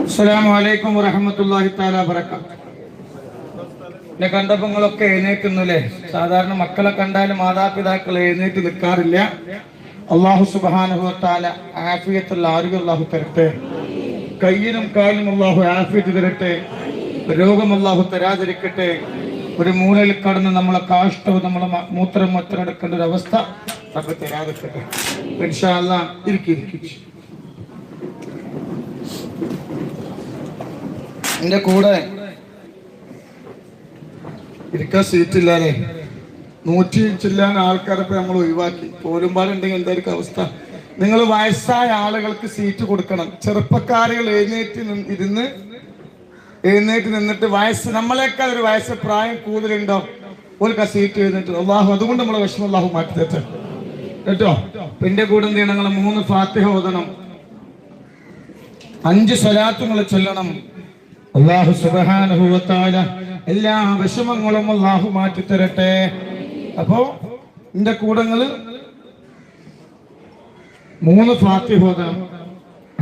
അസ്സലാമു അലൈക്കും വറഹ്മത്തുള്ളാഹി തആല വബറകാതുഹു. എന്നെ കണ്ടപ്പങ്ങളൊക്കെ എഴുന്നേറ്റുന്നില്ലേ? സാധാരണ മക്കളെ കണ്ടാൽ മാതാപിതാക്കൾ എഴുന്നേറ്റ് നിൽക്കാറില്ല. അല്ലാഹു സുബ്ഹാനഹു വ തആല ആഫിയത്തുള്ള ആരോഗ്യം അല്ലാഹു തരട്ടെ. കയ്യിനും കാലിനും അല്ലാഹു ആഫിയത്ത് തരട്ടെ. രോഗം അല്ലാഹു തരാതിരിക്കട്ടെ. ഒരു മൂലയിൽ കടന്ന് നമ്മളെ കാഷ്ടവും നമ്മളെ മൂത്രം എടുക്കേണ്ട ഒരു അവസ്ഥ നമുക്ക് തരാതിരിക്കട്ടെ. ഇൻഷാ അല്ലാഹ് ഇരിക്കും. എന്റെ കൂടെ ഇരിക്കാൻ സീറ്റില്ലാതെ 100 ചില്ലാൻ ആൾക്കാരൊക്കെ നമ്മൾ ഒഴിവാക്കി. പോരുമ്പാടുണ്ടെങ്കിൽ എന്തായിരിക്കും അവസ്ഥ? നിങ്ങൾ വയസ്സായ ആളുകൾക്ക് സീറ്റ് കൊടുക്കണം. ചെറുപ്പക്കാരികൾ എഴുന്നേറ്റ് നിന്നിട്ട് വയസ്സ് നമ്മളെക്കാൾ ഒരു വയസ്സ് പ്രായം കൂടുതലുണ്ടോ ഓർക്ക് ആ സീറ്റ് എഴുന്നേറ്റ് അള്ളാഹു അതുകൊണ്ട് നമ്മളെ വിഷമം അള്ളാഹു മാറ്റി തരട്ടെ കേട്ടോ. എന്റെ കൂടെ എന്ത് ചെയ്യണം? നിങ്ങൾ 3 ഫാത്തിഹ ഓതണം, 5 സ്വലാത്തുകൾ ചൊല്ലണം. അല്ലാഹു സുബ്ഹാനഹു വ തആല എല്ലാ വിഷമങ്ങളും അല്ലാഹു മാറ്റി തരട്ടെ. അപ്പോ എന്റെ കൂടങ്ങള് 3 ഫാത്തിഹ ഓതണം,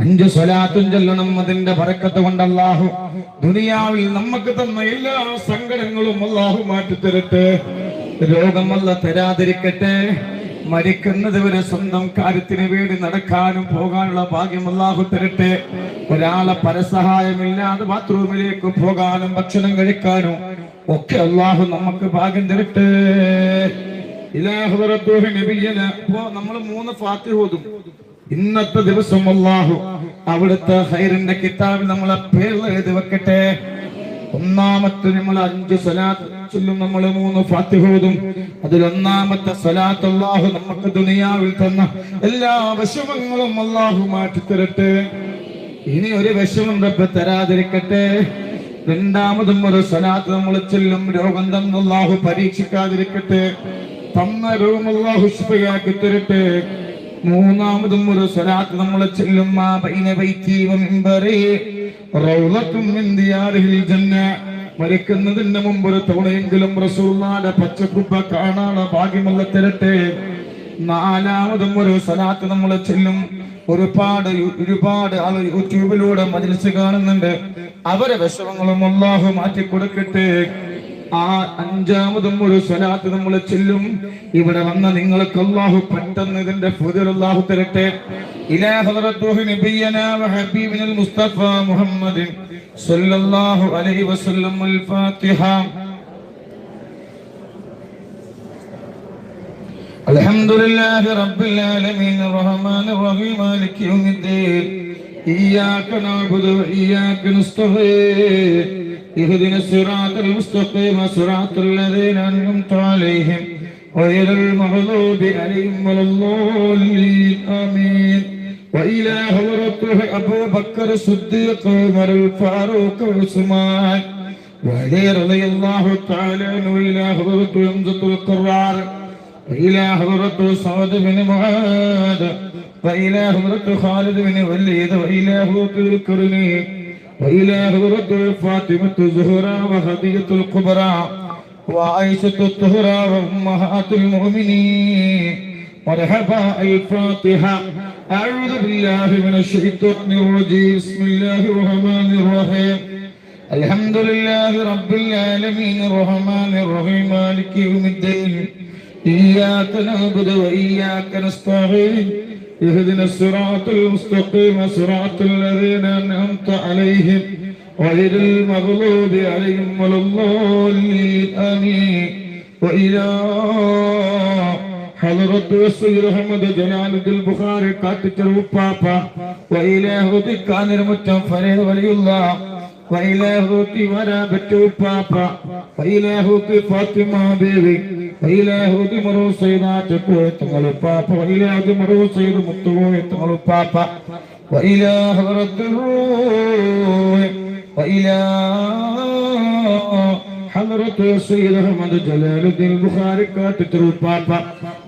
5 സ്വലാത്തും ചൊല്ലണം. അതിന്റെ ബറക്കത്ത് കൊണ്ട് അല്ലാഹു ദുനിയാവിൽ നമുക്ക് തന്ന എല്ലാ സങ്കടങ്ങളും അല്ലാഹു മാറ്റി തരട്ടെ. രോഗം അല്ലാഹു തരാതിരിക്കട്ടെ. മരിക്കുന്നത് വരെ സ്വന്തം കാര്യത്തിന് വേണ്ടി നടക്കാനും പോകാനുള്ള ഭാഗ്യം അല്ലാഹു തരട്ടെ. ഒരാളെ പരസഹായമില്ലാതെ ബാത്റൂമിലേക്ക് പോകാനും ഭക്ഷണം കഴിക്കാനും ഒക്കെ അല്ലാഹു നമുക്ക് ഭാഗ്യം തരട്ടെ. നമ്മൾ 3 ഫാത്തിഹ ഓതും. ഇന്നത്തെ ദിവസം അല്ലാഹു അവിടുത്തെ ഖൈറിന്റെ കിതാബിൽ നമ്മളെ പേര് എഴുതി വെക്കട്ടെ. ഒന്നാമത്തെ നമ്മൾ 5 സ്വലാത്ത് ചൊല്ലും, നമ്മൾ 3 ഫാത്തിഹ ഓതും. അതിൽ ഒന്നാമത്തെ സ്വലാത്ത് അല്ലാഹു നമുക്ക് ദുനിയാവിൽ തന്ന എല്ലാ വിഷമങ്ങളും അല്ലാഹു മാറ്റി തരട്ടെ. ഇനി ഒരു വിഷമം റബ്ബ് തരാതിരിക്കട്ടെ. രണ്ടാമതും ഒരു സ്വലാത്ത് നമ്മൾ ചൊല്ലും, രോഗം തന്ന അല്ലാഹു പരീക്ഷിക്കാതിരിക്കട്ടെ. തന്ന രോഗം അല്ലാഹു ശിഫയാക്കി തരട്ടെ. മൂന്നാമതും ഒരു സ്വലാത്ത് നമ്മൾ ചൊല്ലും, മാ ബൈന ബൈതി വ മിൻബറി റൗളത്തും മിൻ ദിയാരിൽ ജന്ന. മരിക്കുന്നതിന് മുമ്പ് ഒരു തവണയെങ്കിലും റസൂലുള്ളാഹിന്റെ പച്ചക്കുബ്ബ കാണാനുള്ള ഭാഗ്യമല്ല തരട്ടെ. നാലാമതും ഒരു സ്വലാത്ത് നമ്മൾ ചൊല്ലും. ഒരുപാട് ആളുകൾ യൂട്യൂബിലൂടെ മജ്‌ലിസ് കാണുന്നുണ്ട്, അവരെ വിഷമങ്ങളും അല്ലാഹു മാറ്റി കൊടുക്കട്ടെ. അഞ്ചാമതും ഒരു സ്വലാത്ത് നമ്മൾ ചൊല്ലും. ഇവിടെ വന്ന നിങ്ങൾക്ക് അല്ലാഹു പെട്ടെന്ന് ഇതിന്റെ ഫുദൽ അല്ലാഹു തരട്ടെ. ഇലാ ഹദ്റത്തുഹു നബിയനാ വ ഹബീബിനൽ മുസ്തഫ മുഹമ്മദിൻ സല്ലല്ലാഹു അലൈഹി വസല്ലം. അൽ ഫാത്തിഹ. അൽഹംദുലില്ലാഹി റബ്ബിൽ ആലമീൻ റഹ്മാനിർ റഹീം മാലികി യൗമിദ്ദീൻ ഇയ്യാക നഅ്ബുദു വ ഇയ്യാക നസ്തഈൻ اهدنا الصراط المستقيم صراط الذين أنعمت عليهم غير المغضوب عليهم ولا الضالين آمين. وإلى حضرته أبو بكر الصديق عمر الفاروق وعثمان وعلي رضي الله تعالى عنه. وإلى حضرته حمزة القرار وإلى حضرته سعد بن معاذ وإلى حضرته خالد بن وليد وإلى حضرته الكرني وإلى حضرته فاطمة الزهراء وخديجة الكبرى وعائشة الطهرى وأمهات المؤمنين. مرحبا. الفاتحة. أعوذ بالله من الشيطان الرجيم. بسم الله الرحمن الرحيم. الحمد لله رب العالمين الرحمن الرحيم مالك يوم الدين إياك نعبد وإياك نستعين اهدنا الصراط المستقيم صراط الذين أنعمت عليهم غير المغضوب عليهم ولا الضالين آمين. وإلى حضرة السيد أحمد جلال البخاري كاتب بابا وإلى هدي كان المتم فريد ولي الله وإلى هدي ورابة بابا وإلى هدي فاطمة بيبي وإلى هدي مرو سيدات قوة بابا وإلى هدي مرو سيد متوية بابا وإلى حضرة الروح وإلى حضرة السيد أحمد جلال الدين البخاري كاتب بابا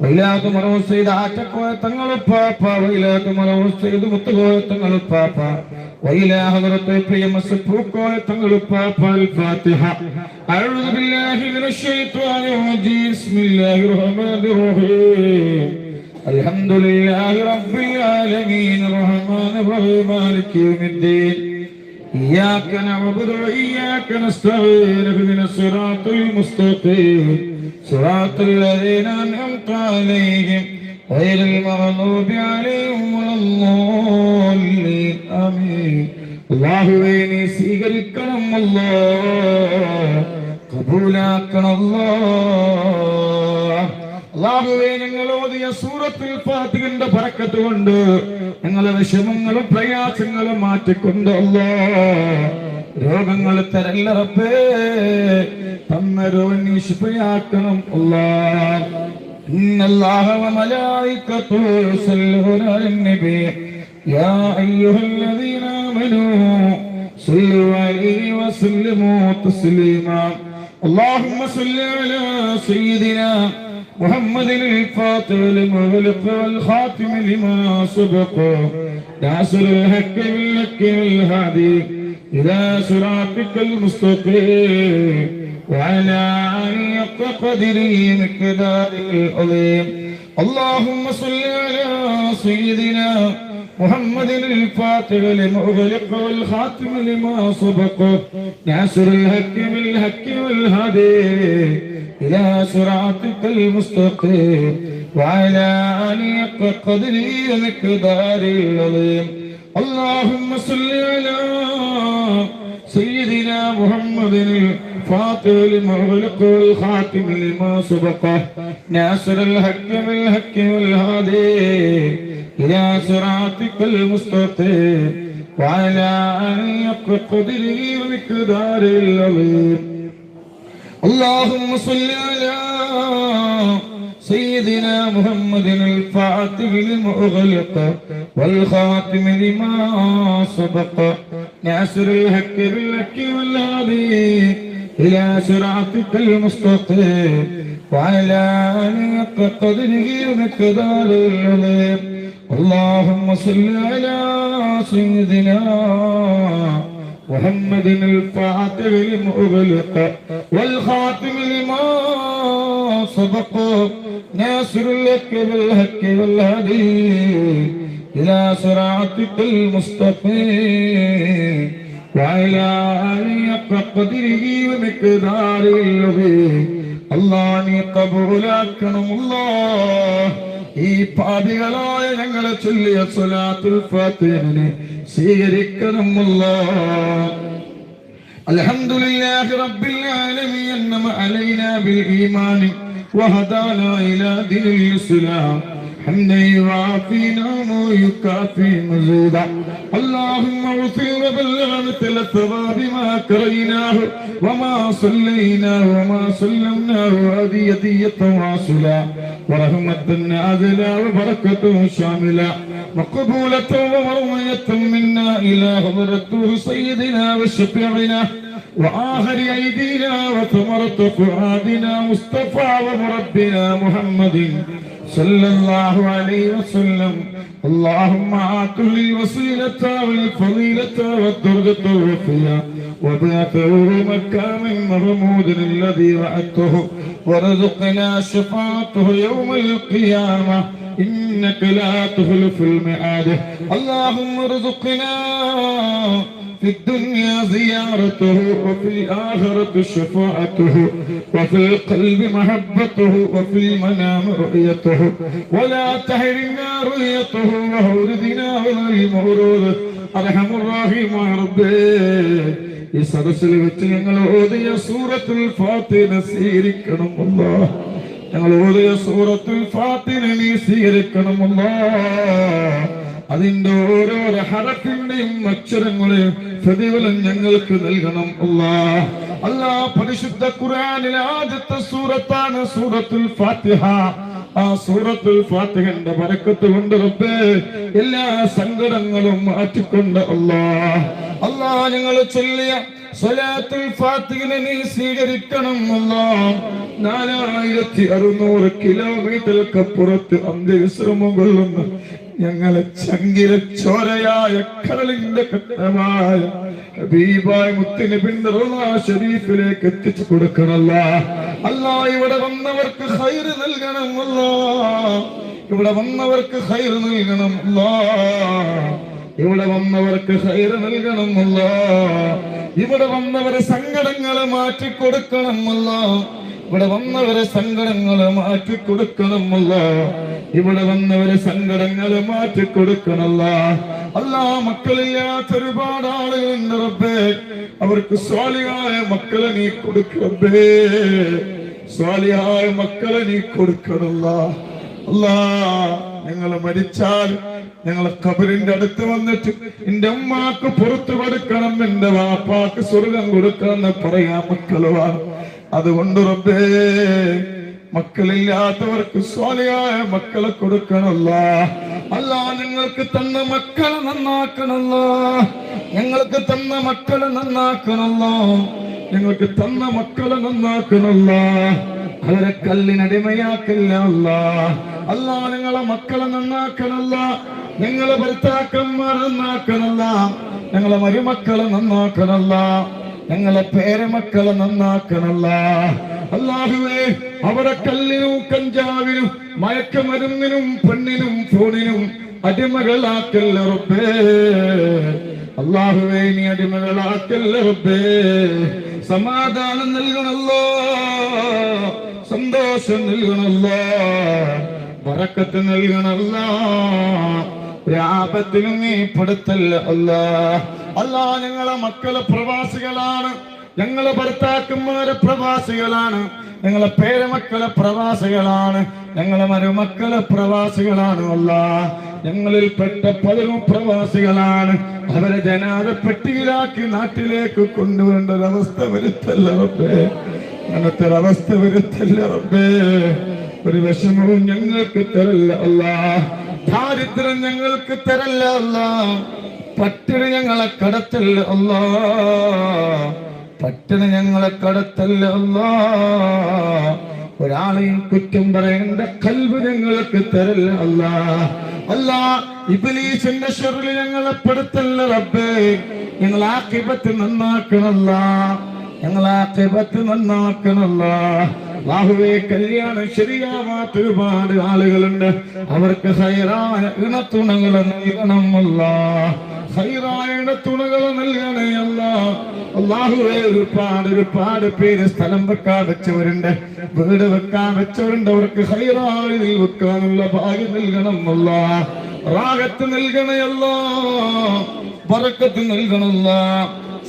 وإلى هدي مرو سيدات قوة بابا وإلى هدي مرو سيد متوية بابا وإلى حضرة بريم السبوك بابا. الفاتحة. أعوذ بالله من الشيطان الرجيم. بسم الله الرحمن الرحيم. الحمد لله رب العالمين الرحمن الرحيم مالك يوم الدين إياك نعبد وإياك نستعين اهدنا الصراط المستقيم صراط الذين أنعمت عليهم غير المغضوب عليهم ولا الضالين آمين. അല്ലാഹുവേ നീ സ്വീകരിക്കണം അല്ലാഹ്, കബൂലാക്കണം അല്ലാഹ്. അല്ലാഹുവേ ഞങ്ങൾ ഓതിയ സൂറത്തുൽ ഫാത്തിഹയുടെ ബറക്കത്ത് കൊണ്ട് ഞങ്ങളെ വിഷമങ്ങളും പ്രയാസങ്ങളും മാറ്റിക്കൊണ്ട് അല്ലാഹ് രോഗങ്ങൾ തരല്ല റബ്ബേ, തന്ന രോഗം നീ ശിഫയാക്കണം അല്ലാഹ്. ഇന്നല്ലാഹ വമലായികതുഹു യുസല്ലൂന അലൻ-നബി യാ അയ്യുഹല്ലദീന ആമനൂ സ്വല്ലു അലൈഹി വസല്ലിമൂ തസ്ലീമാ. اللهم صل على سيدنا محمد الفاتح لما أغلق والخاتم لما سبق ناصر الحق بالحق والهادي إلى صراطك المستقيم وعلى آله قدره مقداره العظيم. اللهم صل على سيدنا محمد الفاتح لما أغلق والخاتم لما سبق ناصر الحق بالحق والهادي إلى صراطك المستقيم وعلى آله قدره ومقداره العظيم. اللهم صل على سيدنا محمد الفاتح لما أغلق والخاتم لما سبق ناصر الحق بالحق والهادي إلى صراطك المستقيم وعلى آله قدره ومقداره العظيم. اللهم صل على سيدنا محمد الفاتح لما أغلق والخاتم لما سبق ناصر الحق بالحق والهادي إلى صراطك المستقيم وعلى آله قدره ومقداره العظيم. اللهم صل على سيدنا محمد الفاتح لما أغلق والخاتم لما سبق ناصر الحق بالحق والهادي إلى صراطك المستقيم وعلى آله قدره ومقداره العظيم. الله നീ കബൂലാക്കണം അല്ലാഹ്. ഈ പാപികളായ ഞങ്ങളെ ചൊല്ലിയ സ്വലാത്തുൽ ഫാത്തിഹയെ സ്വീകരിക്കണം അല്ലാഹ്. അൽഹംദുലില്ലാഹി റബ്ബിൽ ആലമീൻ അൻഅമ അലൈനാ ബിൽ ഈമാൻ വഹദാനാ ഇലാ ദീനിൽ ഇസ്ലാം حمدا يوافي نعمه ويكافي مزيدا. اللهم اغفر وبلغ مثل الثواب ما كريناه وما صليناه وما سلمناه هذه هدية واصلة ورحمة نازلة وبركة شاملة مقبولة ومرضية منا إلى حضرته سيدنا وشفيعنا وآخر أيدينا وثمرة فؤادنا مصطفى ومربنا محمد صلى الله عليه وسلم. اللهم آته الوسيلة والفضيلة والدرجة الرفيعة وبعثه مكان محمود الذي وعدته وارزقنا شفاعته يوم القيامة إنك لا تخلف الميعاد. اللهم ارزقنا في الدنيا زيارته وفي الآخرة شفاعته وفي القلب محبته وفي المنام رؤيته ولا تحرمنا رؤيته وهوردنا والمورود. أرحم الراحمين يا ربي. ഈ സദസ്സിൽ വെച്ച് ഞങ്ങൾ ഓതിയ സൂറത്തുൽ ഫാത്തിഹ സ്വീകരിക്കണം അല്ലാഹ്. ഞങ്ങൾ ഓതിയ സൂറത്തുൽ ഫാത്തിഹ നീ സ്വീകരിക്കണം അല്ലാഹ്. അതിന്റെ ഓരോ ഹറഫിന്റെയും അക്ഷരങ്ങളെയും പ്രതിഫലം ഞങ്ങൾക്ക് നൽകണം അല്ലാഹ്. അല്ലാഹ് പരിശുദ്ധ ഖുർആനിലെ ആദ്യത്തെ സൂറത്താണ് സൂറത്തുൽ ഫാത്തിഹ. ആ സൂറത്തുൽ ഫാത്തിഹയുടെ ബറക്കത്ത് കൊണ്ട് റബ്ബേ എല്ലാ സങ്കടങ്ങളും മാറ്റിക്കൊണ്ട് അല്ലാഹ്. അല്ലാഹ് ഞങ്ങൾ ചൊല്ലിയ സ്വലാത്തുൽ ഫാത്തിഹ നീ സ്വീകരിക്കണം അല്ലാഹ്. 4600 കിലോമീറ്റർക്കപ്പുറത്ത് അന്ത്യവിശ്രമം കൊള്ളുന്ന ഞങ്ങളെ ചങ്കിലെ ചോരയായ കടലിന്റെ കട്ടമായ ഹബീബായ മുത്തുനബിയുടെ റൗള ശരീഫിലേക്ക് എത്തിച്ചു കൊടുക്കണമല്ലാ. അല്ലാഹ് ഇവിടെ വന്നവർക്ക് ഖൈർ നൽകണം അല്ലാഹ്. ഇവിടെ വന്നവർക്ക് ഖൈർ നൽകണം അല്ലാഹ്. ഇവിടെ വന്നവർക്ക് ഖൈർ നൽകണം അല്ലാഹ്. ഇവിടെ വന്നവരെ സങ്കടങ്ങളെ മാറ്റിക്കൊടുക്കണം അല്ലാഹ്. ഇവിടെ വന്നവരെ സങ്കടങ്ങളെ മാറ്റിക്കൊടുക്കണം അല്ലാഹ്. ഇവിടെ വന്നവരെ സങ്കടങ്ങളെ മാറ്റിക്കൊടുക്കണം അല്ലാഹ്. അല്ലാഹ്, മക്കളില്ലാത്ത ഒരുപാട് ആളുകളുണ്ട് റബ്ബേ. അവർക്ക് സ്വാലിഹായ മക്കളെ നീ കൊടുക്കണേ. സ്വാലിഹായ മക്കളെ നീ കൊടുക്കണല്ലാ. അല്ലാഹ്, ഞങ്ങൾ മരിച്ചാൽ ഞങ്ങളെ ഖബറിന്റെ അടുത്ത് വന്നിട്ട് എന്റെ ഉമ്മാക്ക് പുറത്തു കൊടുക്കണം, എന്റെ വാപ്പാക്ക് സ്വർഗം കൊടുക്കണം എന്ന് പറയാൻ മക്കളുമാണ്. അതുകൊണ്ട് റബ്ബേ, മക്കളില്ലാത്തവർക്ക് സ്വാലിഹായ മക്കളെ കൊടുക്കണല്ലാ. അല്ലാഹ്, ഞങ്ങൾക്ക് തന്ന മക്കളെ നന്നാക്കണല്ലാ. ഞങ്ങൾക്ക് തന്ന മക്കളെ നന്നാക്കണല്ലാ. ഞങ്ങൾക്ക് തന്ന മക്കളെ നന്നാക്കണല്ലാ. അവരെ കല്ലിനടിമയാക്കില്ല അല്ലാഹ്. അല്ലാഹ്, ഞങ്ങളെ മക്കളെ നന്നാക്കണല്ലാ. ഞങ്ങളെ ഭർത്താക്കന്മാരെ നന്നാക്കണല്ലാ. ഞങ്ങളെ മരുമക്കളെ നന്നാക്കണല്ലാ. ഞങ്ങളെ പേരമക്കളെ നന്നാക്കണല്ലാ. അല്ലാഹുവേ, അവരെ കല്ലിനും കഞ്ചാവിനും മയക്കമരുന്നിനും പെണ്ണിനും ഫോണിനും അടിമകളാക്കല്ല റബ്ബേ. അല്ലാഹുവേ, നീ അടിമകളാക്കല്ല റബ്ബേ. സമാധാനം നൽകണല്ലോ, സന്തോഷം നൽകണല്ലോ, ബറക്കത്ത് നൽകണല്ലോ. ആപത്തിനും നീ പെടുത്തല്ല അല്ലാഹ്. അല്ലാഹ്, ഞങ്ങളെ മക്കളെ പ്രവാസികളാണ്, ഞങ്ങളെ ഭർത്താക്കന്മാരെ പ്രവാസികളാണ്, ഞങ്ങളെ പേരമക്കളെ പ്രവാസികളാണ്, ഞങ്ങളെ മരുമക്കളെ പ്രവാസികളാണ്. അല്ലാഹ്, ഞങ്ങളിൽ പെട്ട പലരും പ്രവാസികളാണ്. അവരെ ജനാദപ്പെട്ടിയിലാക്കി നാട്ടിലേക്ക് കൊണ്ടുവരേണ്ട ഒരവസ്ഥ വരുത്തല്ല റബ്ബേ. അങ്ങനത്തെ ഒരവസ്ഥ വരുത്തല്ല റബ്ബേ. ഒരു വിഷമവും ഞങ്ങൾക്ക് തരല്ല അല്ലാഹ്. ദാരിദ്ര്യം ഞങ്ങൾക്ക് തരല്ല അല്ലാഹ്. പട്ടിണി ഞങ്ങളെ കടത്തല്ല അല്ലാഹ്. പട്ടിണി ഞങ്ങളെ കടത്തല്ല അല്ലാഹ്. ഒരാളെയും കുറ്റം പറയേണ്ട ഖൽബ് ഞങ്ങൾക്ക് തരല്ല അല്ലാഹ്. അല്ലാഹ്, ഇബ്ലീസിന്റെ ശർറിൽ ഞങ്ങളെ പെടുത്തല്ല റബ്ബേ. ഞങ്ങൾ ആഖിബത്ത് നന്നാക്കണല്ലാ. ഞങ്ങൾ ആഖിബത്ത് നന്നാക്കണല്ലാ. അല്ലാഹുവേ, കല്യാണം ശരിയാവാത്ത ഒരുപാട് ആളുകളുണ്ട്. അവർക്ക് ഹൈറായ ഇണത്തുണകൾ നൽകണം അല്ലാഹ്. ഹൈറായ ഇണത്തുണകൾ നൽകണേ അല്ലാഹ്. അല്ലാഹുവേ, ഒരുപാട് പേര് സ്ഥലം വെക്കാൻ വെച്ചവരുണ്ട്, വീട് വെക്കാൻ വെച്ചവരുണ്ട്. അവർക്ക് ഹൈറായി വെക്കാനുള്ള ഭാഗ്യം നൽകണം അല്ലാഹ്. റാഹത്ത് നൽകണേ അല്ലാഹ്. ബറക്കത്ത് നൽകണല്ലാ.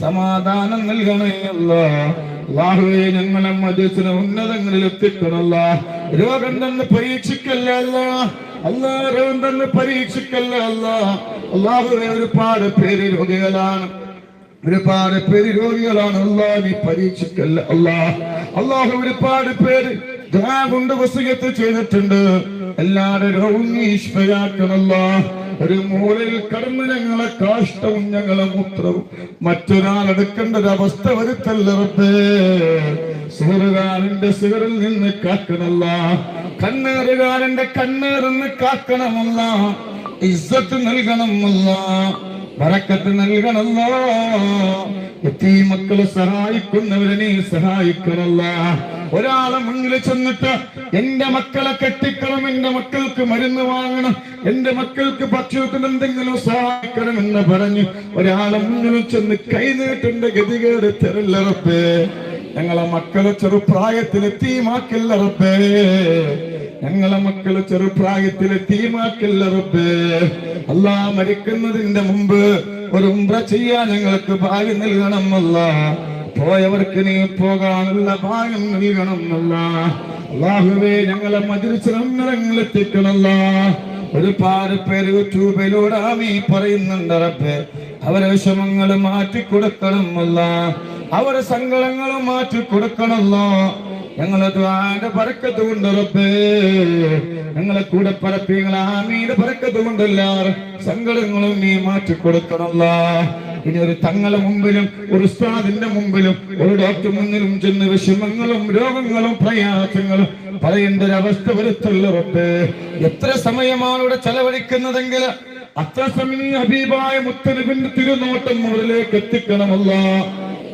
സമാധാനം നൽകണേ അല്ലാഹ്. അല്ലാഹുവേ, ഞങ്ങളെ മജ്‌ലിസിനെ ഉന്നതങ്ങളിൽ എത്തിക്കണല്ലാ. രോഗം തന്നെ പരീക്ഷിക്കല്ല അല്ലാഹ്. അല്ലാഹ്, രോഗം തന്നെ പരീക്ഷിക്കല്ല അല്ലാഹ്. അല്ലാഹുവേ, ഒരുപാട് പേര് രോഗികളാണ്, ഒരുപാട് പേര് രോഗികളാണ്. അല്ലാഹ്, നീ പരീക്ഷിക്കല്ല അല്ലാഹ്. അല്ലാഹു, ഒരുപാട് പേര് ദുആ കൊണ്ട് വസിയത്ത് ചെയ്തിട്ടുണ്ട്. എല്ലാവരുടെ രോഗവും നീ ശിഫയാക്കണല്ലാ. ഒരു മൂലയിൽ കടന്ന് ഞങ്ങളെ കാഷ്ടവും ഞങ്ങളെ മൂത്രവും മറ്റൊരാളെടുക്കേണ്ട ഒരവസ്ഥ വരുത്തല്ല റബ്ബേ. സിഹറുകാരന്റെ സിഹറിൽ നിന്ന് കാക്കണല്ലാ. കണ്ണേറുകാരന്റെ കണ്ണേറിന്ന് കാക്കണമല്ലാ. ഇസ്സത്ത് നൽകണമല്ലാ. ബറക്കത്ത് നൽകണല്ലാ. യതീമക്കളെ സഹായിക്കുന്നവരെ നീ സഹായിക്കണല്ലാ. ഒരാളെ മുന്നിൽ ചെന്നിട്ട് എന്റെ മക്കളെ കെട്ടിക്കണം, എന്റെ മക്കൾക്ക് മരുന്ന് വാങ്ങണം, എന്റെ മക്കൾക്ക് ഭക്ഷണത്തിന് എന്തെങ്കിലും സഹായിക്കണം എന്ന് പറഞ്ഞ് ഒരാളെ മുന്നിൽ ചെന്ന് കൈനീട്ടേണ്ട ഗതികേട് തരല്ല റബ്ബേ. ഞങ്ങളെ മക്കളെ ചെറുപ്രായത്തിൽ യതീമാക്കല്ല റബ്ബേ. ഞങ്ങളെ മക്കളെ ചെറുപ്രായത്തിൽ യതീമാക്കല്ല റബ്ബേ. അല്ലാഹ്, മരിക്കുന്നതിന്റെ മുമ്പ് ഒരു ഉംറ ചെയ്യാൻ ഞങ്ങൾക്ക് ഭാഗ്യം നൽകണം അല്ലാഹ്. പോയവർക്ക് നീ പോകാനുള്ള ഭാഗ്യം നൽകണം അല്ലാഹ്. അല്ലാഹുവേ, ഞങ്ങളെ മജ്‌ലിസിൽ എത്തിക്കണല്ലാ. ഒരുപാട് പേര് യൂട്യൂബിലൂടെ ആമീൻ പറയുന്നുണ്ട് റബ്ബേ. അവരെ വിഷമങ്ങൾ മാറ്റിക്കൊടുക്കണം അല്ലാഹ്. അവരെ സങ്കടങ്ങൾ മാറ്റിക്കൊടുക്കണല്ലോ. ഞങ്ങളെ ദുആന്റെ ബറക്കത്ത് കൊണ്ട് റബ്ബേ, ഞങ്ങളെ കൂടെ പരപ്പിങ്ങളെ ആമീന്റെ ബറക്കത്ത് കൊണ്ട് എല്ലാവരും സങ്കടങ്ങളും നീ മാറ്റിക്കൊടുക്കണല്ലോ. ഇനി ഒരു തങ്ങളെ മുമ്പിലും ഒരു ഉസ്താദിന്റെ മുമ്പിലും ഒരു ഡോക്ടർ മുന്നിലും ചെന്ന് വിഷമങ്ങളും രോഗങ്ങളും പ്രയാസങ്ങളും പറയേണ്ട ഒരു അവസ്ഥ വരുത്തല്ല റബ്ബേ. എത്ര സമയമാണ് ഇവിടെ ചെലവഴിക്കുന്നതെങ്കിൽ അത്ര സമയം ഹബീബായ മുത്തനബിന്റെ തിരുനോട്ടം അവരിലേക്ക് എത്തിക്കണമല്ലോ,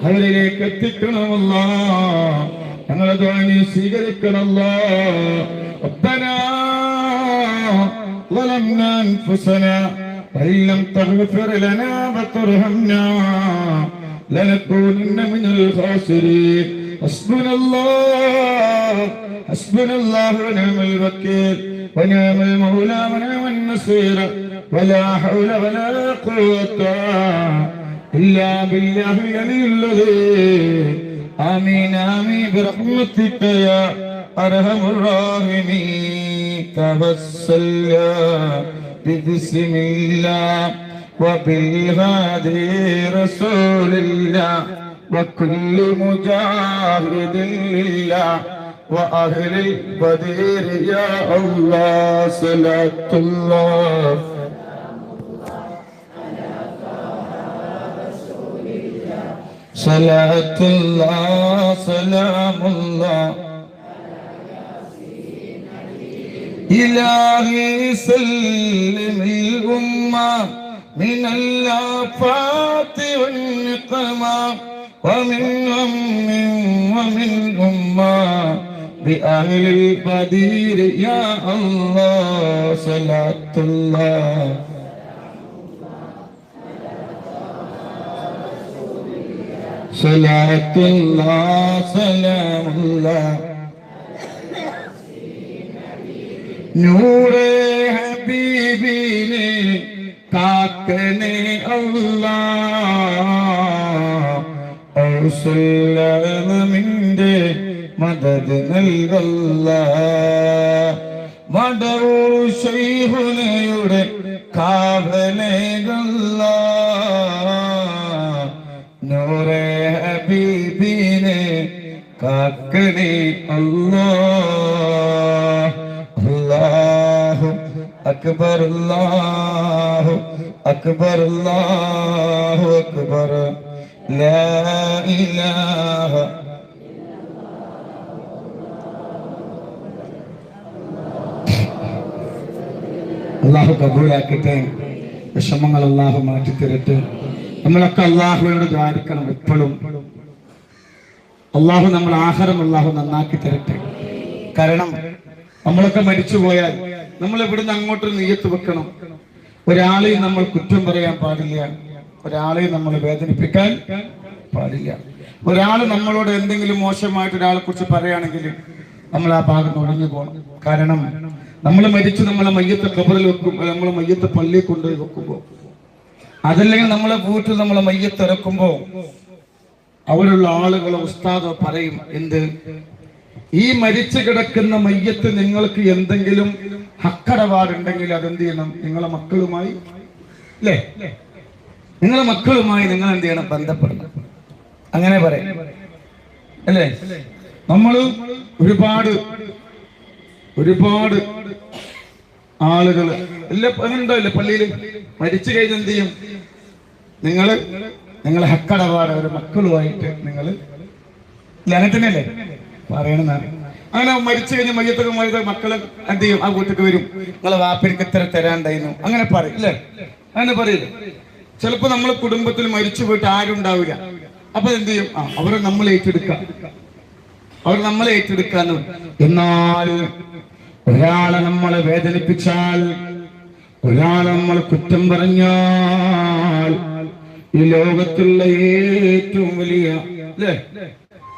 അവരിലേക്ക് എത്തിക്കണമല്ലോ. ഞങ്ങളെ ദുആ നീ സ്വീകരിക്കണമല്ലോ. റബ്ബനാ ളലംനാ അൻഫുസനാ وإن لم تغفر لنا وترحمنا لنكونن من الخاسرين حسبنا الله ونعم الوكيل ونعم المولى ونعم النصير ولا حول ولا قوة إلا بالله العلي العظيم آمين آمين برحمتك يا أرحم الراحمين توسلنا بسم الله وبالهادي رسول الله وكل مجاهد لله وأهل البدير يا الله صلاة الله صلاة الله سلام الله إلهي سلم الأمة من الآفات والنقمة ومن هم ومن أمة بأهل البدير يا الله صلاة الله صلاة الله سلام الله നൂറേ ഹബീബിനെ കാക്കണേ അല്ലാഹ് ഔസല്ലമിന്റെ മദദ് നൽകല്ലാഹ് മദഊ ശൈഖുനയുടെ കാവലേകല്ലാഹ് നൂറേ ഹബീബിനെ കാക്കണേ അല്ലാഹ് അല്ലാഹു അക്ബർ അല്ലാഹു അക്ബർ അല്ലാഹു അക്ബർ ലാ ഇലാഹ അല്ലാഹു കബൂലാക്കട്ടെ വിഷമങ്ങൾ അല്ലാഹു മാറ്റി തരട്ടെ നമ്മളൊക്കെ അല്ലാഹുവിനോട് ദ്വാരിക്കണം എപ്പോഴും അല്ലാഹു നമ്മൾ ആഖിറം അല്ലാഹു നന്നാക്കി തരട്ടെ കാരണം നമ്മളൊക്കെ മരിച്ചു പോയാൽ നമ്മൾ ഇവിടുന്ന് അങ്ങോട്ട് നിയ്യത്ത് വെക്കണം ഒരാളെയും നമ്മൾ കുറ്റം പറയാൻ പാടില്ല ഒരാളെയും നമ്മൾ വേദനിപ്പിക്കാൻ പാടില്ല ഒരാൾ നമ്മളോട് എന്തെങ്കിലും മോശമായിട്ട് ഒരാളെ കുറിച്ച് പറയുകയാണെങ്കിൽ നമ്മൾ ആ ഭാഗം ഒഴിഞ്ഞു പോകണം കാരണം നമ്മൾ മരിച്ചു നമ്മളെ മയ്യത്ത് ഖബറിൽ വെക്കും നമ്മളെ മയ്യത്ത് പള്ളിയിൽ കൊണ്ടുപോയി വെക്കുമ്പോൾ അതല്ലെങ്കിൽ നമ്മളെ വീട്ടിൽ നമ്മളെ മയ്യത്ത് ഇറക്കുമ്പോൾ അവിടെയുള്ള ആളുകൾ ഉസ്താദ് പറയും എന്ത് ഈ മരിച്ചു കിടക്കുന്ന മയ്യത്ത് നിങ്ങൾക്ക് എന്തെങ്കിലും ഹക്കടപാടുണ്ടെങ്കിൽ അതെന്ത് ചെയ്യണം നിങ്ങളെ മക്കളുമായി അല്ലേ നിങ്ങളെ മക്കളുമായി നിങ്ങൾ എന്ത് ചെയ്യണം ബന്ധപ്പെടണം അങ്ങനെ പറയാം അല്ലേ നമ്മള് ഒരുപാട് ആളുകൾ എല്ലാ അങ്ങനെയുണ്ടാവില്ലേ പള്ളിയില് മരിച്ചു കഴിഞ്ഞ് എന്ത് ചെയ്യും നിങ്ങളെ ഹക്കടപാട് ഒരു മക്കളുമായിട്ട് നിങ്ങൾ അങ്ങനെ തന്നെയല്ലേ പറയണെന്നാണ് അങ്ങനെ മരിച്ചു കഴിഞ്ഞ മയ്യത്തൊക്കെ മക്കള് എന്ത് ചെയ്യും ആ വീട്ടിലേക്ക് വരും നിങ്ങളെ വാപ്പിനിക്ക് ഇത്ര തരാണ്ടായിരുന്നു അങ്ങനെ പറയും അല്ലേ അങ്ങനെ പറയില്ല ചിലപ്പോ നമ്മളെ കുടുംബത്തിൽ മരിച്ചു പോയിട്ട് ആരും ഉണ്ടാവില്ല അപ്പൊ എന്ത് ചെയ്യും അവരെ നമ്മൾ ഏറ്റെടുക്കാന്ന് എന്നാൽ ഒരാളെ നമ്മളെ വേദനിപ്പിച്ചാൽ ഒരാളെ നമ്മൾ കുറ്റം പറഞ്ഞാൽ ഈ ലോകത്തുള്ള ഏറ്റവും വലിയ അല്ലേ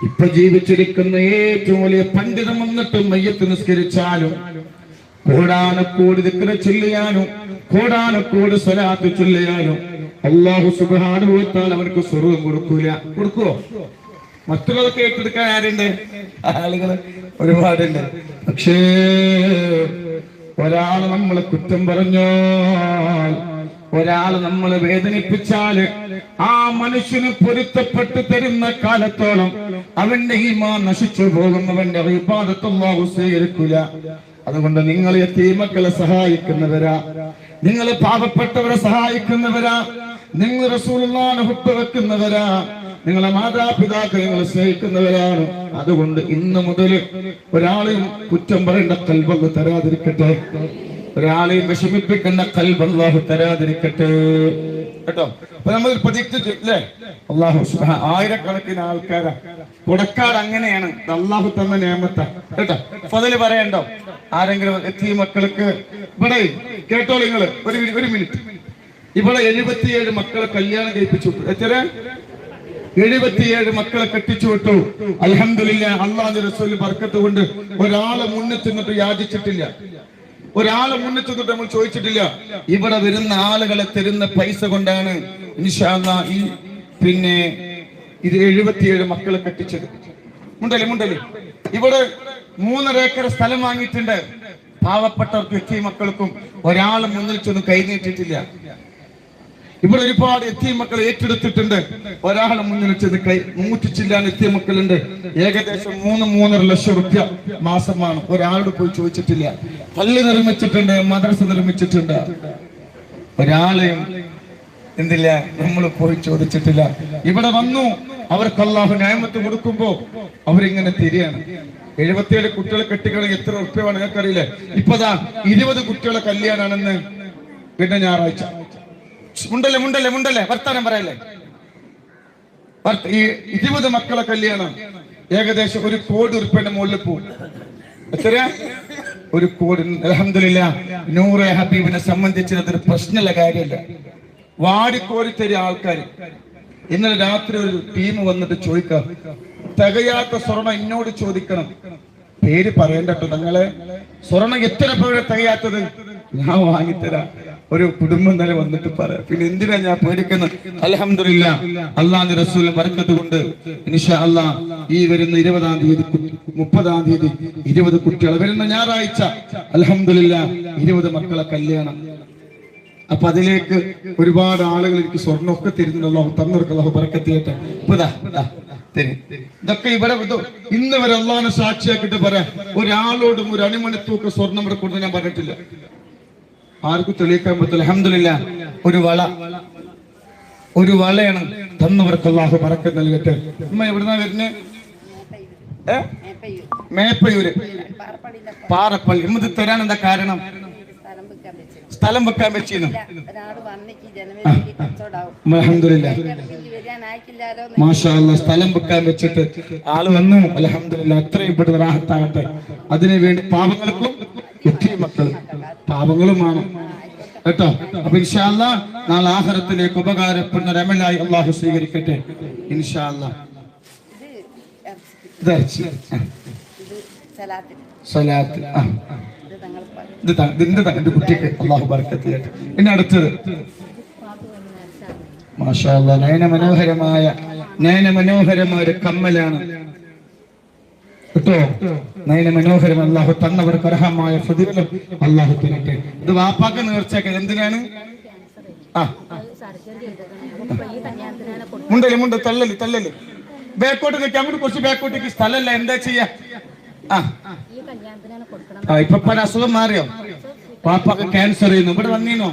ഇപ്പൊ ജീവിച്ചിരിക്കുന്ന ഏറ്റവും വലിയ പണ്ഡിതം വന്നിട്ട് മയ്യത്ത് നിസ്കരിച്ചാലും കോടാനക്കോടി ദിക്ർ ചൊല്ലിയാലും കോടാനക്കോടി സ്വലാത്ത് ചൊല്ലിയാലും അല്ലാഹു സുബ്ഹാനഹു വ തആല അവർക്ക് സ്വർഗ്ഗം കൊടുക്കുവോ മറ്റുള്ളവർക്ക് ഏറ്റെടുക്കാൻ ആരുണ്ട് ആളുകൾ ഒരുപാടുണ്ട് പക്ഷേ ഒരാൾ നമ്മളെ കുറ്റം പറഞ്ഞാൽ ഒരാൾ നമ്മളെ വേദനിപ്പിച്ചാല് ആ മനുഷ്യന് പൊരുത്തപ്പെട്ട് തരുന്ന കാലത്തോളം അവന്റെ ഈമാൻ നശിച്ചു പോകും അവന്റെ ഇബാദത്ത് അല്ലാഹു സ്വീകരിക്കില്ല അതുകൊണ്ട് നിങ്ങൾ യതീമക്കളെ സഹായിക്കുന്നവരാ നിങ്ങൾ പാവപ്പെട്ടവരെ സഹായിക്കുന്നവരാ നിങ്ങൾ റസൂലുള്ളാഹിനെ ഹുബ്ബ് വെക്കുന്നവരാ നിങ്ങളെ മാതാപിതാക്കളെ നിങ്ങൾ സ്നേഹിക്കുന്നവരാണ് അതുകൊണ്ട് ഇന്ന് മുതൽ ഒരാളെയും കുറ്റം പറയേണ്ട ഖൽബ് തരാതിരിക്കട്ടെ ഒരാളെയും വിഷമിപ്പിക്കുന്ന ഖൽബ് അല്ലാഹു തരാതിരിക്കട്ടെ കേട്ടോ അപ്പൊ നമ്മൾ പ്രതീക്ഷിച്ചില്ലേ അല്ലാഹു സുബ്ഹാനഹു ആയിരക്കണക്കിന് ആൾക്കാരാ കൊടുക്കാട് അങ്ങനെയാണ് അല്ലാഹു തന്ന നിയമത്താ കേട്ടോ ഫضل പറയണ്ടോ ആരെങ്കിലും എത്തിയ മക്കൾക്ക് ഇവിടെ കേട്ടോ നിങ്ങൾ ഒരു മിനിറ്റ് ഇവിടെ 77 മക്കളെ കല്യാണം കഴിപ്പിച്ചു. എത്ര? 77 മക്കളെ കെട്ടിച്ചു വിട്ടു. അൽഹംദുലില്ലാഹ്. അല്ലാഹുവിന്റെ റസൂൽ ബർക്കത്ത് കൊണ്ട് ഒരാളെ മുന്നിൽ ചെന്നിട്ട് യാചിച്ചിട്ടില്ല, ഒരാളെ മുന്നിൽ ചെന്നിട്ട് നമ്മൾ ചോദിച്ചിട്ടില്ല. ഇവിടെ വരുന്ന ആളുകളെ തരുന്ന പൈസ കൊണ്ടാണ് ഇൻഷാ അല്ലാഹ് ഈ പിന്നെ ഇത് 77 മക്കളെ കെട്ടിച്ചത്. മുണ്ടല്ലേ ഇവിടെ 3.5 ഏക്കർ സ്ഥലം വാങ്ങിയിട്ടുണ്ട്. പാവപ്പെട്ടവർക്ക് എത്തിയ മക്കൾക്കും ഒരാളെ മുന്നിൽ ചെന്ന് കൈനീട്ടിട്ടില്ല. ഇവിടെ ഒരുപാട് എത്തിയ മക്കൾ ഏറ്റെടുത്തിട്ടുണ്ട്. ഒരാളെ മുന്നിൽ ചെന്ന് കൈ നൂറ്റിച്ചില്ലാൻ എത്തിയ മക്കളുണ്ട്. ഏകദേശം 3-3.5 ലക്ഷം റുപ്യ മാസമാണ്. ഒരാളോട് പോയി ചോദിച്ചിട്ടില്ല. പള്ളി നിർമ്മിച്ചിട്ടുണ്ട്, മദ്രസ നിർമ്മിച്ചിട്ടുണ്ട്. ഒരാളെയും എന്തില്ല നമ്മൾ പോയി ചോദിച്ചിട്ടില്ല. ഇവിടെ വന്നു, അവർക്ക് അല്ലാഹു നിഅമത്ത് കൊടുക്കുമ്പോ അവരിങ്ങനെ തിരിയാണ്. 77 കുട്ടികളെ കെട്ടിക്കണമെങ്കിൽ എത്ര റുപ്യ വേണം നിങ്ങൾക്കറിയില്ലേ? ഇപ്പതാ 20 കുട്ടികളെ കല്യാണാണെന്ന് പിന്നെ ഞായറാഴ്ച. മുണ്ടല്ലേ വർത്താനം പറയല്ലേ. ഈ 20 മക്കളെ കല്യാണം ഏകദേശം 1 കോടി റുപ്യന്റെ മുകളിൽ പോകും. എത്ര? 1 കോടി. അൽഹംദുലില്ലാഹ്. നൂറെ ഹബീബിനെ സംബന്ധിച്ച് അതൊരു പ്രശ്നമുള്ള കാര്യമല്ല. വാടിക്കോരി തരിക ആൾക്കാർ. ഇന്നലെ രാത്രി ഒരു ടീം വന്നിട്ട് ചോദിക്കാം, തികയാത്ത സ്വർണം എന്നോട് ചോദിക്കണം. പേര് പറയണ്ടോ നിങ്ങളെ? സ്വർണം എത്ര പേര് തികയാത്തത്? ഞാൻ വാങ്ങിത്തരാം. ഒരു കുടുംബം തന്നെ വന്നിട്ട് പറയാം. പിന്നെ എന്തിനാ ഞാൻ പേടിക്കുന്നത്? അൽഹംദുലില്ലാഹ്. അല്ലാഹുവിന്റെ റസൂൽ ബർക്കത്ത് കൊണ്ട് ഇൻഷാ അല്ലാഹ് ഈ വരുന്ന 20-ാം തീയതി 30-ാം തീയതി 20 കുട്ടികൾ, വരുന്ന ഞായറാഴ്ച അൽഹംദുലില്ലാഹ് 20 മക്കളെ കല്യാണം. അപ്പൊ അതിലേക്ക് ഒരുപാട് ആളുകൾ എനിക്ക് സ്വർണ്ണമൊക്കെ തരുന്നുണ്ടല്ലോ. തന്നവർക്ക് ബർക്കത്ത് ചെയ്യട്ടെ. ഇതൊക്കെ ഇവിടെ ഇന്ന് വരെ അള്ളാഹിനെ സാക്ഷിയാക്കിട്ട് പറയാം, ഒരാളോടും ഒരു അണിമണി തൂക്ക സ്വർണം ഇവിടെ കൊണ്ട് ഞാൻ പറഞ്ഞിട്ടില്ല. ആർക്കും തെളിയിക്കാൻ പറ്റില്ല. അൽഹംദുലില്ലാഹ്. ഒരു വളയാണ് തന്നവർക്ക് അല്ലാഹു ബർക്കത്ത് നൽകട്ടെ. ഉമ്മ എവിടുന്നാ വരുന്നേ? മേപ്പയൂര്, പാറപ്പള്ളി. ഇത് തരാൻ എന്താ കാരണം? സ്ഥലം വെക്കാൻ വെച്ചിരുന്നു. അൽഹംദുലില്ലാഹ്. മാഷാ അല്ലാഹ്. സ്ഥലം വെക്കാൻ വെച്ചിട്ട് ആള് വന്നു. അൽഹംദുലില്ലാഹ്. അത്രയും പെട്ടെന്ന് റാഹത്താകട്ടെ. അതിനുവേണ്ടി പാവങ്ങൾക്കും എത്തിയ മക്കൾ പാവങ്ങളുമാണ് കേട്ടോ. അപ്പൊ ഇൻഷാ അല്ലാഹ് നാളെ ആഖിറത്തിലേക്ക് ഉപകാരപ്പെടുന്ന ഒരു അമലായി അല്ലാഹു സ്വീകരിക്കട്ടെ ഇൻഷാ അല്ലാഹ്. സലാത്ത് ഇതിന്റെ കുട്ടിക്ക് അല്ലാഹു ബർക്കത്ത് ചെയ്യട്ടെ. ഇനി അടുത്തത് മാഷാ അല്ലാഹ് നയനമനോഹരമായ ഒരു കമ്മലാണ് കേട്ടോ. നയനമനോഹരം. അല്ലാഹു തന്നവർക്ക് അർഹമായ ഫളീലും അല്ലാഹു തരട്ടെ. ഇത് വാപ്പാക്ക് നേർച്ചയാക്കൽ എന്തിനാണ്? മുണ്ട തള്ളല് ബാക്കോട്ട് നിൽക്കാൻ അങ്ങോട്ട് കുറച്ച് ബാക്കോട്ടേക്ക് സ്ഥലമല്ല. എന്താ ചെയ്യാ? ഇപ്പൊ പല അസുഖം മാറിയോ? പാപ്പാക്ക് ക്യാൻസർ ചെയ്യുന്നു. ഇവിടെ വന്നീനോ?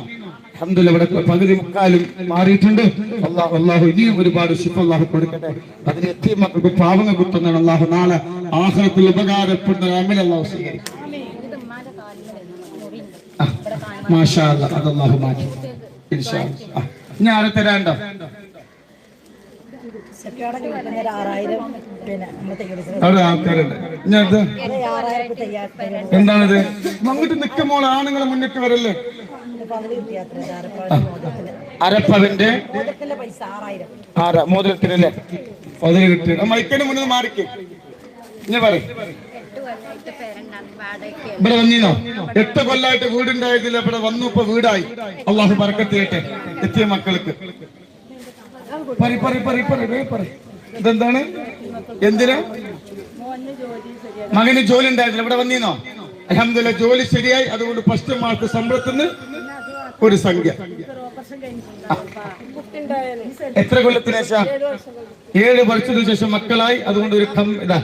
അൽഹംദുലില്ലാഹ്. ഇവിടെ പകുതി മുക്കാലും മാറിയിട്ടുണ്ട്. അല്ലാഹു ഇനിയും ഒരുപാട് ശിഫ അല്ലാഹു കൊടുക്കട്ടെ. അതിന് എത്തിയ മക്കൾക്ക് പാവങ്ങൾ കുത്തുന്നതാണ്. അല്ലാഹു നാളെ ആഖിറത്തിൽ ഉപകാരപ്പെടുന്ന അമൽ അല്ലാഹു സ്വീകരിക്കും. മാഷാ അല്ലാഹ്. അത് അല്ലാഹു മാറ്റി ഇൻഷാ അല്ലാഹ്. ഇനി ആരെ തരാണ്ടോ? അവിടെ ആൾക്കാരുണ്ട്. എന്താണിത്? അങ്ങോട്ട് നിൽക്കുമ്പോൾ ആണുങ്ങളെ മുന്നിട്ട് വരല്ലേ? അരപ്പവന്റെ മോതിരത്തിനല്ലേ അതിന് കിട്ടിയ മൈക്കിന് മുന്നിൽ മാറിക്ക്. ഇനി പറയും ഇവിടെ വന്നീനോ? 8 കൊല്ലായിട്ട് വീടുണ്ടായതില്ല. ഇവിടെ വന്നു, ഇപ്പൊ വീടായി. അല്ലാഹു ബർക്കത്ത് ചെയ്യട്ടെ എത്തിയ മക്കൾക്ക്. ഇതെന്താണ്? എന്തിനാ? മകന് ജോലി ഉണ്ടായിരുന്നില്ല. ഇവിടെ വന്നീനോ? അൽഹംദുലില്ലാഹ്. ജോലി ശരിയായി. അതുകൊണ്ട് ഫസ്റ്റ് മാസത്തെ ശമ്പളത്തിന് ഒരു സംഖ്യ. എത്ര കൊല്ലത്തിന് ശേഷം? 7 വർഷത്തിന് ശേഷം മക്കളായി. അതുകൊണ്ട് ഒരു ഇതാ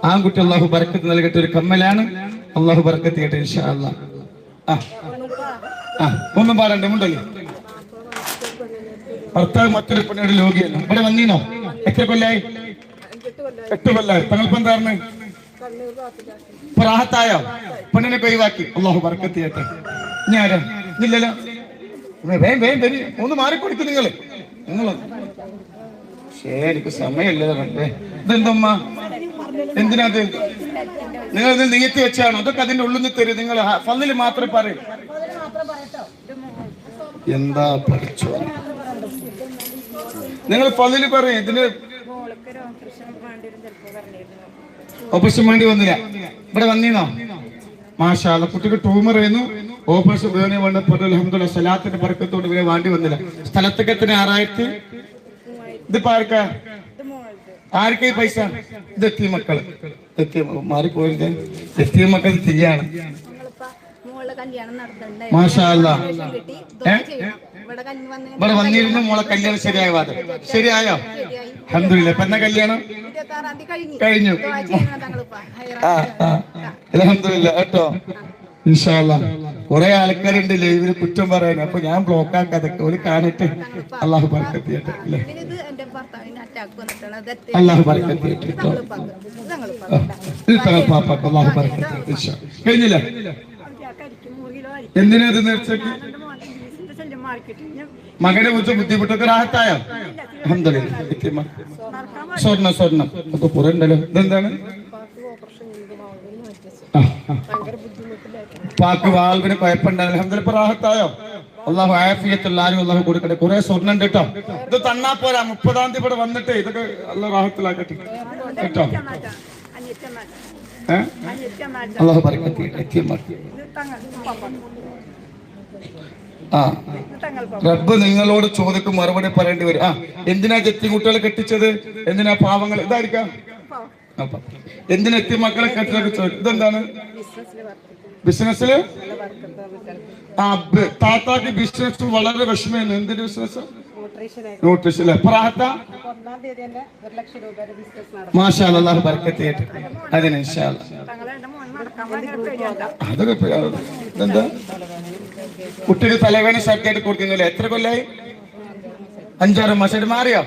ആൺകുട്ടി. അല്ലാഹു ബർക്കത്ത് നൽകട്ടെ. ഒരു കമ്മലാണ്. അല്ലാഹു ബർക്കത്ത് ചെയ്യട്ടെ ഇൻഷാ അല്ലാഹ്. ഒന്നും പറയണ്ടേ? മുണ്ടല്ലേ. ഭർത്താവ് മറ്റൊരു പെണ്ണിയുടെ രോഗിയല്ല. ഇവിടെ വന്നീനോ? എത്ര കൊല്ലായി? 8 കൊല്ലായി. തങ്ങൾക്ക് എന്തായിരുന്നു? റാഹത്തായോ? പെണ്ണിനെ ഒഴിവാക്കി. അല്ലാഹു ബർക്കത്ത് ചെയ്യട്ടെ. ഞാനാ ഇല്ലല്ലോ. ഒന്ന് മാറിക്കൊടുക്കും നിങ്ങള്. എനിക്ക് സമയല്ലേ. ഇതെന്തമ്മ? എന്തിനാത്? നിങ്ങൾ ഇത് നീയത്തി വെച്ചാണോ? അതൊക്കെ അതിന്റെ ഉള്ളിൽ നിന്ന് തരും. നിങ്ങൾ ഫളിൽ മാത്രമേ പറയൂ. എന്താ പഠിച്ചോ? നിങ്ങൾ ഫളില് പറയും ഇതിന് ഓപ്പറേഷൻ വേണ്ടി വന്നില്ല. ഇവിടെ വന്നീന്നോ? മാഷാ അല്ലാഹ്. കുട്ടിക്ക് ട്യൂമർ ആയിരുന്നു, ഓപ്പറേഷൻ വേണേ വേണ്ടപ്പോൾ അൽഹംദുലില്ലാഹ് സലാത്തിന്റെ ബർക്കത്തോട് ഇവരെ വേണ്ടി വന്നില്ല. സ്ഥലത്തേക്ക് എത്ര 6000? ഇതിപ്പോ ആർക്കാ ഈ പൈസ? ഇത് എത്തിയ മക്കള്, എത്തിയ മാറിപ്പോയത് എത്തിയ മക്കൾ ചെയ്യാണ്. മാഷാ അല്ലാഹ്. ഇവിടെ വന്നിരുന്നു മോളെ കല്യാണം ശരിയായ വാദം ശരിയായോ? അൽഹംദുലില്ലാഹ്. ഇപ്പൊ എന്നാ കല്യാണം കഴിഞ്ഞു? അൽഹംദുലില്ലാഹ് കേട്ടോ. ഇൻഷാ അല്ലാഹ്. കുറെ ആൾക്കാരുണ്ട് ലൈവില് കുറ്റം പറയാൻ. അപ്പൊ ഞാൻ ബ്ലോക്ക് ആക്കാതൊക്കെ ഒരു കാണട്ടെ. അള്ളാഹു ബർക്കത്ത് ചെയ്യട്ടെ. അള്ളാഹു ബർക്കത്ത് ചെയ്യട്ടെ. അള്ളാഹു ബർക്കത്ത് ചെയ്യട്ടെ. കഴിഞ്ഞില്ല? എന്തിനാ ഇത് നേർച്ചക്ക്? മകനെ കുറിച്ച് ബുദ്ധിമുട്ടൊക്കെ റാഹത്തായോ? അൽഹംദുലില്ലാഹ്. സ്വർണം ഒക്കെ കുറെ ഉണ്ടല്ലോ. ഇതെന്താണ്? പാക്ക് വാൽവിന് കുഴപ്പമുണ്ടായിരുന്നു. അൽഹംദുലില്ലാഹ്. റാഹത്തായോ? അള്ളാഹു ആഫിയത്തുള്ള ആരും അള്ളാഹു കൊടുക്കട്ടെ. കുറെ സ്വർണ്ണം ഉണ്ട് കേട്ടോ. ഇത് തന്നാ പോരാ, 30-ാം തീയതി ഇവിടെ വന്നിട്ട് ഇതൊക്കെ അള്ളാഹു റാഹത്തിലാക്കട്ടെ കേട്ടോ. അള്ളാഹു ബർക്കത്ത് ചെയ്യട്ടെ. റബ്ബ് നിങ്ങളോട് ചോദിക്കും, മറുപടി പറയേണ്ടി വരും. എന്തിനാ ജത്തി കുട്ടികളെ കെട്ടിച്ചത്? എന്തിനാ പാവങ്ങൾ? ഇതായിരിക്കാം. എന്തിനാ എത്തി മക്കളെ കെട്ടിച്ചൊക്കെ ചോദിക്കും. ഇതെന്താണ്? ബിസിനസ്സില് താത്താക്ക് ബിസിനസ് വളരെ വിഷമമായിരുന്നു. എന്തിന്റെ ബിസിനസ്? ന്യൂട്രീഷൻ. മാഷാ അല്ലാഹ്. അല്ലാഹു ബർക്കത്ത് ചെയ്യട്ടെ. അതിന് ഇൻഷാ അല്ലാഹ്. അതൊക്കെ എന്താ കുട്ടിക്ക് തലവേദന ശബ്ദമായിട്ട് കൊടുക്കുന്നില്ല. എത്ര കൊല്ലായി? 5-6 മാസമായിട്ട് മാറിയോ?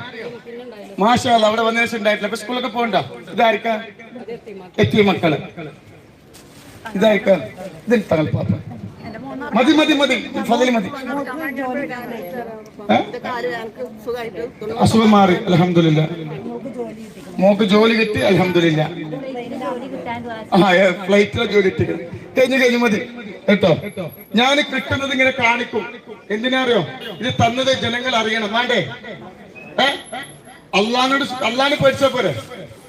മാഷാ അല്ലാഹ്. അവിടെ വന്ന ശേഷം ഉണ്ടായിട്ടില്ല. അപ്പൊ സ്കൂളൊക്കെ പോകണ്ട. ഇതായിരിക്കാം എത്തിയ മക്കള്. ഇതായിരിക്കാം. ഇതിൽ തങ്ങൾ പാപ്പ മതി മതി മതി ഫളില് മതി. അസുഖം മാറി അൽഹംദുലില്ലാഹ്. മോക്ക് ജോലി കിട്ടി അൽഹംദുലില്ലാഹ്. ഫ്ലൈറ്റിലെ ജോലി കിട്ടി. കഴിഞ്ഞു മതി കേട്ടോ. ഞാൻ കിട്ടുന്നത് ഇങ്ങനെ കാണിക്കും. എന്തിനാ അറിയോ? ഇത് തന്നത് ജനങ്ങൾ അറിയണം. വേണ്ടേ? അള്ളാഹിനെ പഠിച്ചാ പോരെ?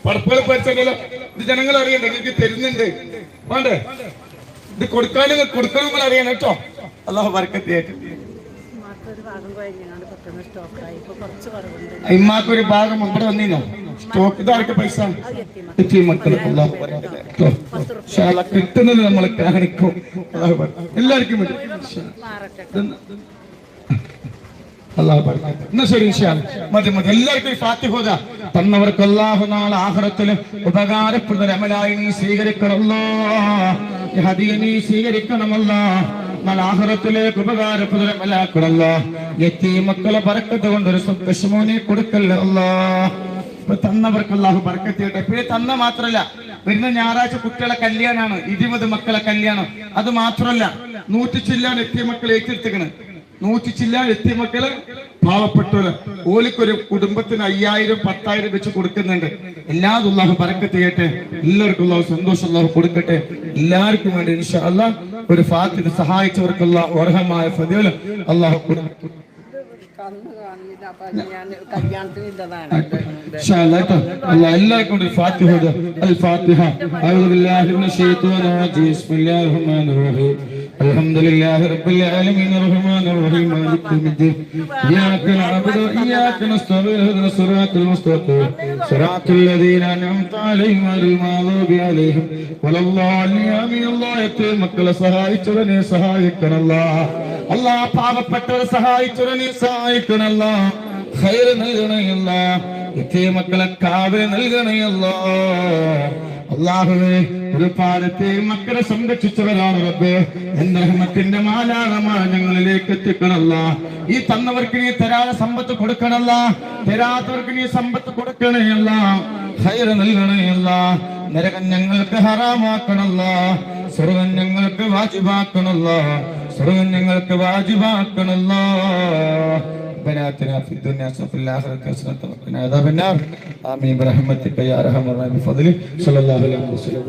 പടപ്പുകൾ പഠിച്ചല്ലോ. ഇത് ജനങ്ങൾ അറിയണ്ടേ? നിങ്ങൾക്ക് തരുന്നുണ്ട്. വേണ്ടേ? ഇത് കൊടുക്കണം അറിയണം കേട്ടോ. അള്ളാഹു ബർക്കത്ത് ചെയ്യട്ടെ. ഇമ്മാക്കൊരു ഭാഗം ഇവിടെ വന്നീനോ? സ്റ്റോക്ക് ഇതാർക്ക് പൈസ? എത്തിയ മക്കൾ. അള്ളാഹു ബർക്കത്ത് ചെയ്യട്ടെ. കിട്ടുന്നത് നമ്മൾ കാണിക്കും. എല്ലാവർക്കും വേണ്ടി അള്ളാഹു ബർക്കത്ത്. എന്നാ ശരി മതി എല്ലാവർക്കും ഫാത്തിഹ ഓതാ. തന്നവർക്ക് അള്ളാഹു നാളെ ആഖിറത്തില് ഉപകാരപ്പെടുന്ന അമലായി നീ സ്വീകരിക്കണമല്ലോ. നീ സ്വീകരിക്കണമല്ലോ. നാളെ ആഖിറത്തിലേക്ക് ഉപകാരപ്പെടുന്ന അമലാക്കണല്ലോ. യതീം മക്കളെ ബർക്കത്ത് കൊണ്ടൊരു വിഷമോനെ കൊടുക്കല്ലേ അല്ലാഹ്. ഇപ്പൊ തന്നവർക്ക് അള്ളാഹു ബർക്കത്ത് ചെയ്യട്ടെ. പിന്നെ തന്ന മാത്രല്ല, വരുന്ന ഞായറാഴ്ച കുട്ടികളെ കല്യാണാണ്. 20 മക്കളെ കല്യാണം. അത് മാത്രല്ല 100 ചില്ലാൻ എത്തിയ മക്കളെ ഏറ്റെടുത്തിക്കണ്. 100 ചില്ലാൻ എത്തിയ മക്കള് പാവപ്പെട്ടവര്. ഓലിക്കൊരു കുടുംബത്തിന് 5000 10,000 വെച്ച് കൊടുക്കുന്നുണ്ട്. എല്ലാതും അല്ലാഹു ബർക്കത്ത് ചെയ്യട്ടെ. എല്ലാവർക്കും അല്ലാഹു സന്തോഷം അല്ലാഹു കൊടുക്കട്ടെ. എല്ലാവർക്കും വേണ്ടി ഇൻഷാ അല്ലാഹ് ഒരു ഫാത്തിഹ സഹായിച്ചവർക്ക് അല്ലാഹു അർഹമായ ഫളീല അല്ലാഹു കൊടുക്കട്ടെ. എല്ലാവർക്കും ഫാത്തിഹ. അൽ ഫാത്തിഹ. അഊദു ബില്ലാഹി മിനശ് ശൈത്വാനിർ റജീം. ബിസ്മില്ലാഹിർ റഹ്മാനിർ റഹീം. അൽഹംദുലില്ലാഹി റബ്ബിൽ ആലമീൻ റഹ്മാനിർ റഹീം മാലികി യൗമിദ്ദീൻ. ഇയ്യാക നഅബുദു വഇയ്യാക നസ്തഈൻ ഇഹ്ദിനസ് സിറാത്തൽ മുസ്തഖീം സിറാത്തൽ ലദീന അൻഅംത അലൈഹിം ഗൈറിൽ മഗ്ദൂബി അലൈഹിം വലദ്ദാലിൻ. ആമീൻ. അല്ലാഹു മക്കളെ സഹായിച്ചവനെ സഹായിക്കണമല്ലോ. അല്ലാഹ് പാവപ്പെട്ടവരെ സഹായിച്ചവനെ സഹായിക്കണമല്ലോ. ഖൈർ നൽകണമല്ലോ. യതീം മക്കളെ കാവൽ നൽകണമല്ലോ. അല്ലാഹുവേ ഒരുപാട് മക്കളെ സംരക്ഷിച്ചവരാണ് റബ്ബേ. എന്റെ റഹ്മത്തിന്റെ മാലാഖമാരെ ഞങ്ങളിലേക്ക് എത്തിക്കണമല്ലോ. ഈ തന്നവർക്ക് നീ തരാതെ സമ്പത്ത് കൊടുക്കണമല്ലോ. തരാത്തവർക്ക് നീ സമ്പത്ത് കൊടുക്കണമല്ലോ. ഖൈർ നൽകണമല്ലോ. നരകം ഞങ്ങൾക്ക് ഹറാമാക്കണമല്ലോ. സ്വർഗ്ഗം ഞങ്ങൾക്ക് വാജിബാക്കണമല്ലോ. സ്വർഗ്ഗം ഞങ്ങൾക്ക് വാജിബാക്കണമല്ലോ. ربنا آتنا في الدنيا حسنة وفي الآخرة حسنة وقنا عذاب النار. آمين برحمتك يا أرحم الراحمين بفضلك. صلى الله عليه وسلم.